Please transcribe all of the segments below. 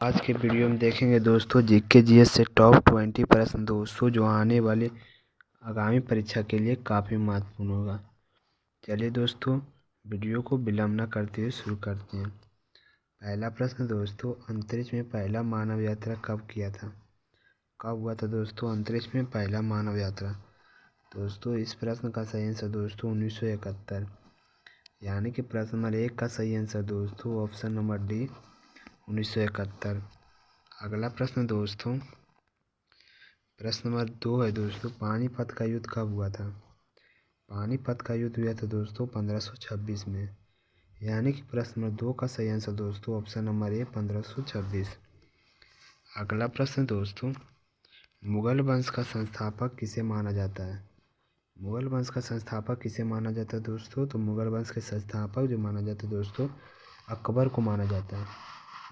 आज के वीडियो में देखेंगे दोस्तों जीके जीएस से टॉप 20 प्रश्न दोस्तों जो आने वाले आगामी परीक्षा के लिए काफ़ी महत्वपूर्ण होगा। चलिए दोस्तों वीडियो को विलंब न करते हुए शुरू करते हैं। पहला प्रश्न दोस्तों, अंतरिक्ष में पहला मानव यात्रा कब किया था? कब हुआ था दोस्तों अंतरिक्ष में पहला मानव यात्रा? दोस्तों इस प्रश्न का सही आंसर दोस्तों 1971, यानी कि प्रश्न नंबर 1 का सही आंसर दोस्तों ऑप्शन नंबर डी 1971। अगला प्रश्न दोस्तों, प्रश्न नंबर 2 है दोस्तों, पानीपत का युद्ध कब हुआ था? पानीपत का युद्ध हुआ था दोस्तों 1526 में, यानी कि प्रश्न नंबर 2 का सही आंसर दोस्तों ऑप्शन नंबर ए 1526। अगला प्रश्न दोस्तों, मुगल वंश का संस्थापक किसे माना जाता है? मुगल वंश का संस्थापक किसे माना जाता है दोस्तों? तो मुगल वंश के संस्थापक जो माना जाता है दोस्तों अकबर को माना जाता है,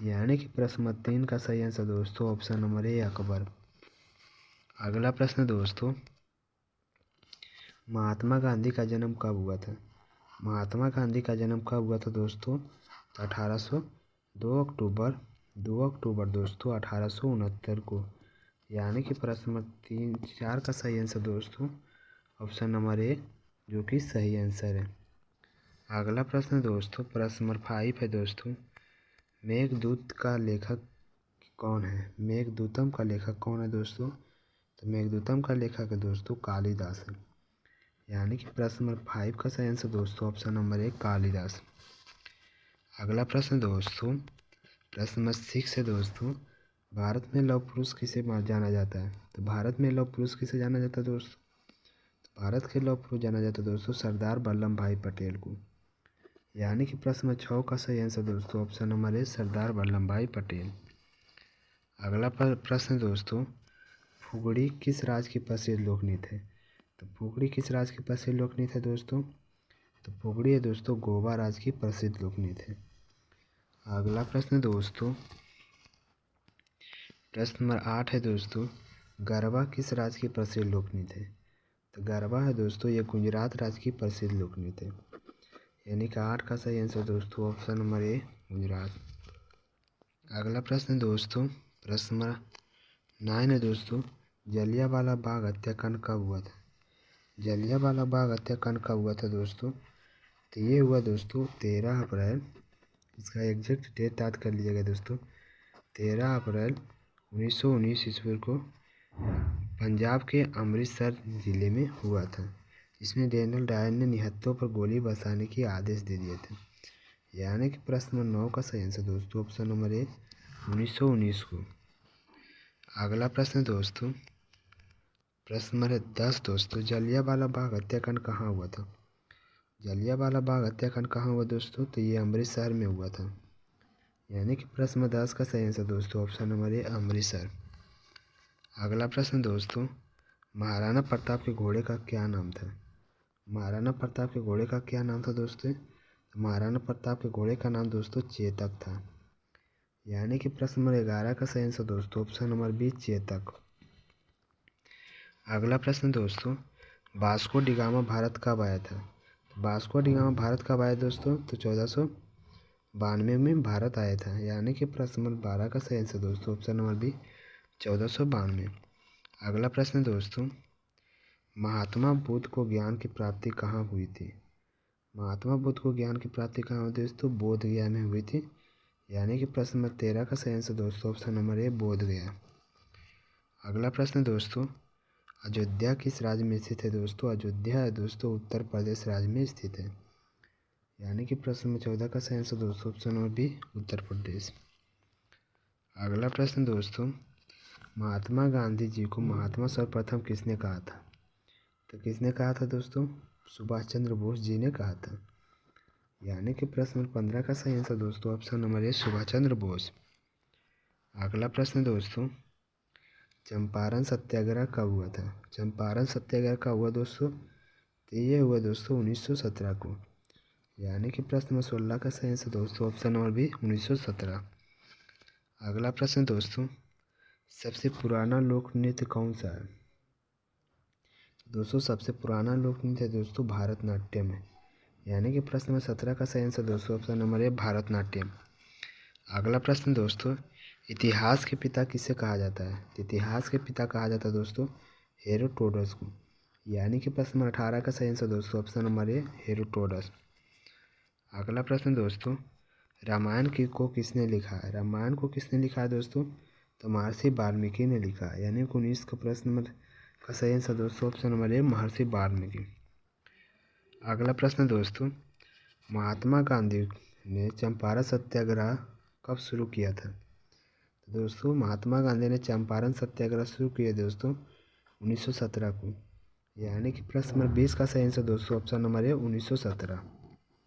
यानी कि प्रश्न नंबर 3 का सही आंसर दोस्तों ऑप्शन नंबर ए अकबर। अगला प्रश्न दोस्तों, महात्मा गांधी का जन्म कब हुआ था? महात्मा गांधी का जन्म कब हुआ था दोस्तों? 2 अक्टूबर दोस्तों 1869 को, यानी कि प्रश्न नंबर 4 का सही आंसर दोस्तों ऑप्शन नंबर ए जो कि सही आंसर है। अगला प्रश्न दोस्तों, प्रश्न नंबर 5 है दोस्तों, मेघदूत का लेखक कौन है? मेघदूतम का लेखक कौन है दोस्तों? तो मेघदूतम का लेखक है दोस्तों कालिदास है, यानी कि प्रश्न नंबर 5 का सही आंसर दोस्तों ऑप्शन नंबर 1 कालिदास। अगला प्रश्न दोस्तों, प्रश्न नंबर 6 है दोस्तों, भारत में लौह पुरुष किसे जाना जाता है? तो भारत में लौह पुरुष किसे जाना जाता है दोस्तों? तो भारत के लौह पुरुष जाना जाता है दोस्तों सरदार वल्लभ भाई पटेल को, यानी कि प्रश्न नंबर 6 का सही आंसर दोस्तों option number A Sardar Vallabh भाई पटेल। अगला प्रश्न दोस्तों, फुगड़ी किस राज्य की प्रसिद्ध लोकनृत्य है? तो फुगड़ी किस राज्य की प्रसिद्ध लोकनृत्य है दोस्तों? तो फुगड़ी है दोस्तों गोवा राज्य की प्रसिद्ध लोकनृत्य है। अगला प्रश्न दोस्तों, प्रश्न नंबर 8 है दोस्तों, गरबा किस राज्य की प्रसिद्ध लोकनृत्य है? तो गरबा है दोस्तों ये गुजरात राज्य की प्रसिद्ध लोकनृत्य है, यानी कि 8 का सही आंसर दोस्तों ऑप्शन नंबर ए गुजरात। अगला प्रश्न दोस्तों, प्रश्न नंबर 9 है दोस्तों, जलियांवाला बाग हत्याकांड कब हुआ था? जलियांवाला बाग हत्याकांड कब हुआ था दोस्तों? तो ये हुआ दोस्तों 13 अप्रैल, इसका एग्जैक्ट डेट याद कर लीजिएगा दोस्तों, 13 अप्रैल 1919 ईस्वी को पंजाब के अमृतसर ज़िले में हुआ था। इसमें जनरल डायर ने निहत्थों पर गोली बरसाने के आदेश दे दिए थे, यानी कि प्रश्न नंबर 9 का सही आंसर दोस्तों ऑप्शन नंबर ए 1919 को। अगला प्रश्न दोस्तों, प्रश्न नंबर 10 दोस्तों, जलियांवाला बाग हत्याकांड कहाँ हुआ था? जलियांवाला बाग हत्याकांड कहाँ हुआ दोस्तों? तो ये अमृतसर में हुआ था, यानी कि प्रश्न नंबर 10 का सही आंसर दोस्तों ऑप्शन नंबर ए अमृतसर। अगला प्रश्न दोस्तों, महाराणा प्रताप के घोड़े का क्या नाम था? महाराणा प्रताप के घोड़े का क्या नाम था दोस्तों? महाराणा प्रताप के घोड़े का नाम दोस्तों चेतक था, यानी कि प्रश्न नंबर 11 का सही आंसर दोस्तों ऑप्शन नंबर बी चेतक। अगला प्रश्न दोस्तों, वास्को डी गामा भारत कब आया था? वास्को डी गामा भारत कब आया दोस्तों? तो 1492 में भारत आया था, यानी कि प्रश्न नंबर 12 का सही आंसर दोस्तों ऑप्शन नंबर बी 1492। अगला प्रश्न दोस्तों, महात्मा बुद्ध को ज्ञान की प्राप्ति कहाँ हुई थी? महात्मा बुद्ध को ज्ञान की प्राप्ति कहाँ हुई दोस्तों? बोध गया में हुई थी, यानी कि प्रश्न नंबर 13 का सही आंसर दोस्तों ऑप्शन नंबर ए बोध गया। अगला प्रश्न दोस्तों, अयोध्या किस राज्य में स्थित है दोस्तों? अयोध्या है दोस्तों उत्तर प्रदेश राज्य में स्थित है, यानी कि प्रश्न नंबर 14 का सही आंसर दोस्तों option number B Uttar Pradesh. अगला प्रश्न दोस्तों, महात्मा गांधी जी को महात्मा सर्वप्रथम किसने कहा था? तो किसने कहा था दोस्तों? सुभाष चंद्र बोस जी ने कहा था, यानी कि प्रश्न नंबर 15 का सही आंसर दोस्तों option number A Subhash Chandra Bose. अगला प्रश्न दोस्तों, चंपारण सत्याग्रह कब हुआ था? चंपारण सत्याग्रह कब हुआ दोस्तों? तो ये हुआ दोस्तों 1917 को, यानी कि प्रश्न नंबर 16 का सही आंसर दोस्तों ऑप्शन नंबर बी 1917। अगला प्रश्न दोस्तों, सबसे पुराना लोक नृत्य कौन सा है? दोस्तों सबसे पुराना लोक नृत्य दोस्तों भारतनाट्यम है, यानी कि प्रश्न नंबर 17 का सही आंसर दोस्तों ऑप्शन नंबर ए भारतनाट्यम। अगला प्रश्न दोस्तों, इतिहास के पिता किसे कहा जाता है? इतिहास के पिता कहा जाता है दोस्तों हेरोडोटस को। यानी कि प्रश्न नंबर 18 का सही आंसर दोस्तों ऑप्शन नंबर ए हेरोडोटस। अगला प्रश्न दोस्तों, रामायण को किसने लिखा है? रामायण को किसने लिखा है दोस्तों? तो महर्षि वाल्मीकि ने लिखा है। यानी कि 19 का प्रश्न नंबर का सही आंसर दोस्तों ऑप्शन नंबर ए महर्षि वाल्मीकि। अगला प्रश्न दोस्तों, महात्मा गांधी ने चंपारण सत्याग्रह कब शुरू किया था? तो दोस्तों महात्मा गांधी ने चंपारण सत्याग्रह शुरू किया दोस्तों 1917 को। यानी कि प्रश्न नंबर 20 का सही आंसर दोस्तों ऑप्शन नंबर ए 1917।